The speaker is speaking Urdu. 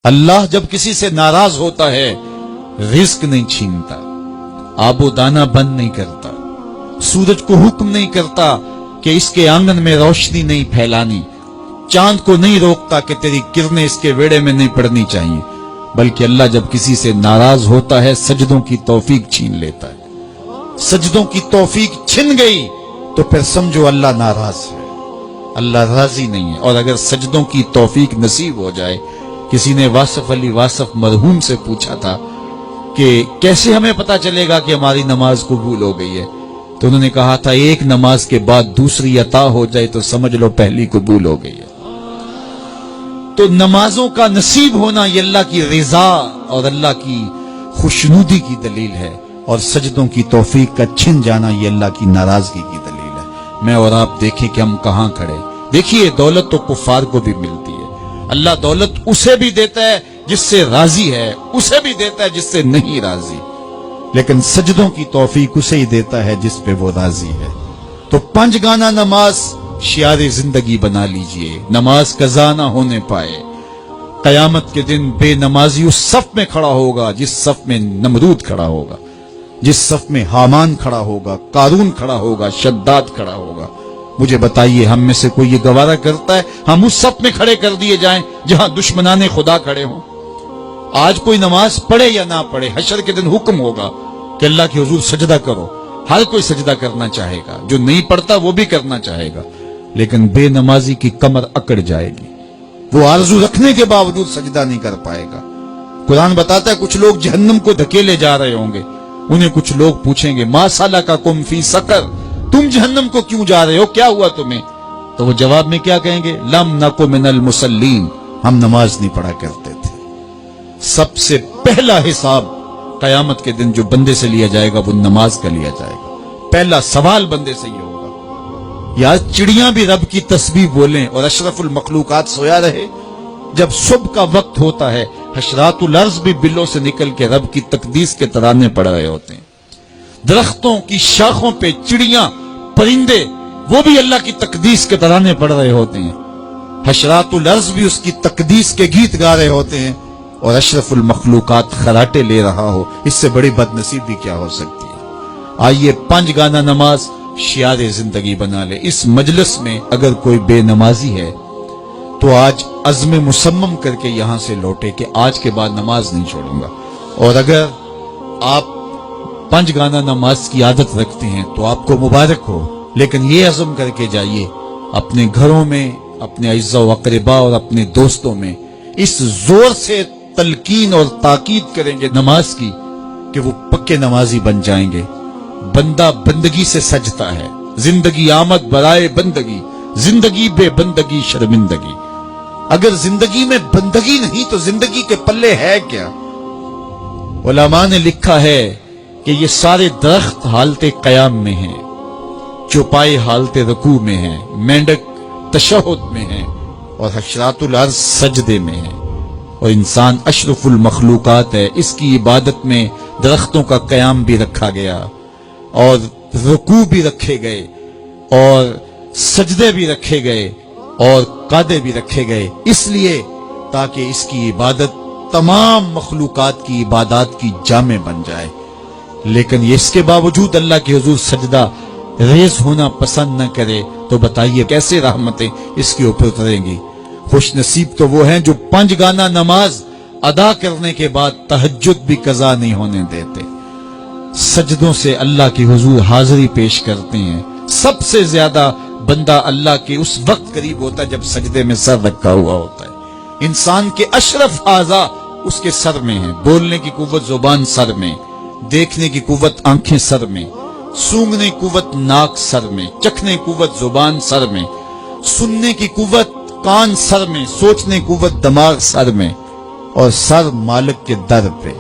اللہ جب کسی سے ناراض ہوتا ہے رزق نہیں چھینتا، آب و دانہ بند نہیں کرتا، سورج کو حکم نہیں کرتا کہ اس کے آنگن میں روشنی نہیں پھیلانی، چاند کو نہیں روکتا کہ تیری کرنیں اس کے ویڑے میں نہیں پڑنی چاہیے، بلکہ اللہ جب کسی سے ناراض ہوتا ہے سجدوں کی توفیق چھین لیتا ہے۔ سجدوں کی توفیق چھن گئی تو پھر سمجھو اللہ ناراض ہے، اللہ راضی نہیں ہے۔ اور اگر سجدوں کی توفیق نصیب ہو جائے، کسی نے واصف علی واصف مرحوم سے پوچھا تھا کہ کیسے ہمیں پتا چلے گا کہ ہماری نماز قبول ہو گئی ہے، تو انہوں نے کہا تھا ایک نماز کے بعد دوسری عطا ہو جائے تو سمجھ لو پہلی قبول ہو گئی ہے۔ تو نمازوں کا نصیب ہونا یہ اللہ کی رضا اور اللہ کی خوشنودی کی دلیل ہے، اور سجدوں کی توفیق کا چھن جانا یہ اللہ کی ناراضگی کی دلیل ہے۔ میں اور آپ دیکھیں کہ ہم کہاں کھڑے۔ دیکھیے دولت تو کفار کو بھی ملتی ہے، اللہ دولت اسے بھی دیتا ہے جس سے راضی ہے، اسے بھی دیتا ہے جس سے نہیں راضی، لیکن سجدوں کی توفیق اسے ہی دیتا ہے جس پہ وہ راضی ہے۔ تو 5 گانا نماز شعار زندگی بنا لیجئے، نماز قضا نہ ہونے پائے۔ قیامت کے دن بے نمازی اس صف میں کھڑا ہوگا جس صف میں نمرود کھڑا ہوگا، جس صف میں حامان کھڑا ہوگا، قارون کھڑا ہوگا، شداد کھڑا ہوگا۔ مجھے بتائیے ہم میں سے کوئی یہ گوارہ کرتا ہے ہم اس صف میں کھڑے کر دیے جائیں جہاں دشمنان خدا کھڑے ہوں؟ آج کوئی نماز پڑھے یا نہ پڑھے، حشر کے دن حکم ہوگا کہ اللہ کے حضور سجدہ کرو، ہر کوئی سجدہ کرنا چاہے گا، جو نہیں پڑھتا وہ بھی کرنا چاہے گا، لیکن بے نمازی کی کمر اکڑ جائے گی، وہ آرزو رکھنے کے باوجود سجدہ نہیں کر پائے گا۔ قرآن بتاتا ہے کچھ لوگ جہنم کو دھکیلے جا رہے ہوں گے، انہیں کچھ لوگ پوچھیں گے ما سلککم فی سقر، تم جہنم کو کیوں جا رہے ہو، کیا ہوا تمہیں؟ تو وہ جواب میں کیا کہیں گے؟ لم نک من المصلین، ہم نماز نہیں پڑھا کرتے تھے۔ سب سے پہلا حساب قیامت کے دن جو بندے سے لیا جائے گا وہ نماز کا لیا جائے گا۔ پہلا سوال بندے سے یہ ہوگا۔ یا چڑیاں بھی رب کی تسبیح بولیں اور اشرف المخلوقات سویا رہے، جب صبح کا وقت ہوتا ہے حشرات الارض بھی بلوں سے نکل کے رب کی تقدیس کے ترانے پڑھ رہے ہوتے ہیں، درختوں کی شاخوں پہ چڑیاں پرندے وہ بھی اللہ کی تقدیس کے ترانے پڑھ رہے ہوتے ہیں، حشرات الارض بھی اس کی تقدیس کے گیت گا رہے ہوتے ہیں، اور اشرف المخلوقات خراٹے لے رہا ہو، اس سے بڑی بد نصیبی کیا ہو سکتی ہے؟ آئیے 5 گانا نماز شعار زندگی بنا لے۔ اس مجلس میں اگر کوئی بے نمازی ہے تو آج عزم مصمم کر کے یہاں سے لوٹے کہ آج کے بعد نماز نہیں چھوڑوں گا، اور اگر آپ 5 گانا نماز کی عادت رکھتے ہیں تو آپ کو مبارک ہو، لیکن یہ عزم کر کے جائیے اپنے گھروں میں، اپنے اعزاء و اقرباء اور اپنے دوستوں میں اس زور سے تلقین اور تاکید کریں گے نماز کی کہ وہ پکے نمازی بن جائیں گے۔ بندہ بندگی سے سجتا ہے، زندگی آمد برائے بندگی، زندگی بے بندگی شرمندگی۔ اگر زندگی میں بندگی نہیں تو زندگی کے پلے ہے کیا؟ علماء نے لکھا ہے کہ یہ سارے درخت حالت قیام میں ہیں، چوپائے حالت رکوع میں ہیں، مینڈک تشہد میں ہیں، اور حشرات الارض سجدے میں ہیں، اور انسان اشرف المخلوقات ہے۔ اس کی عبادت میں درختوں کا قیام بھی رکھا گیا، اور رکوع بھی رکھے گئے، اور سجدے بھی رکھے گئے، اور قعدے بھی رکھے گئے، اس لیے تاکہ اس کی عبادت تمام مخلوقات کی عبادات کی جامع بن جائے۔ لیکن اس کے باوجود اللہ کے حضور سجدہ ریز ہونا پسند نہ کرے تو بتائیے کیسے رحمتیں اس کے اوپر اتریں گی؟ خوش نصیب تو وہ ہیں جو 5 گانا نماز ادا کرنے کے بعد تہجد بھی قضا نہیں ہونے دیتے، سجدوں سے اللہ کے حضور حاضری پیش کرتے ہیں۔ سب سے زیادہ بندہ اللہ کے اس وقت قریب ہوتا ہے جب سجدے میں سر رکھا ہوا ہوتا ہے۔ انسان کے اشرف اعضاء اس کے سر میں ہیں، بولنے کی قوت زبان سر میں، دیکھنے کی قوت آنکھیں سر میں، سونگنے کی قوت ناک سر میں، چکھنے کی قوت زبان سر میں، سننے کی قوت کان سر میں، سوچنے کی قوت دماغ سر میں، اور سر مالک کے در پہ۔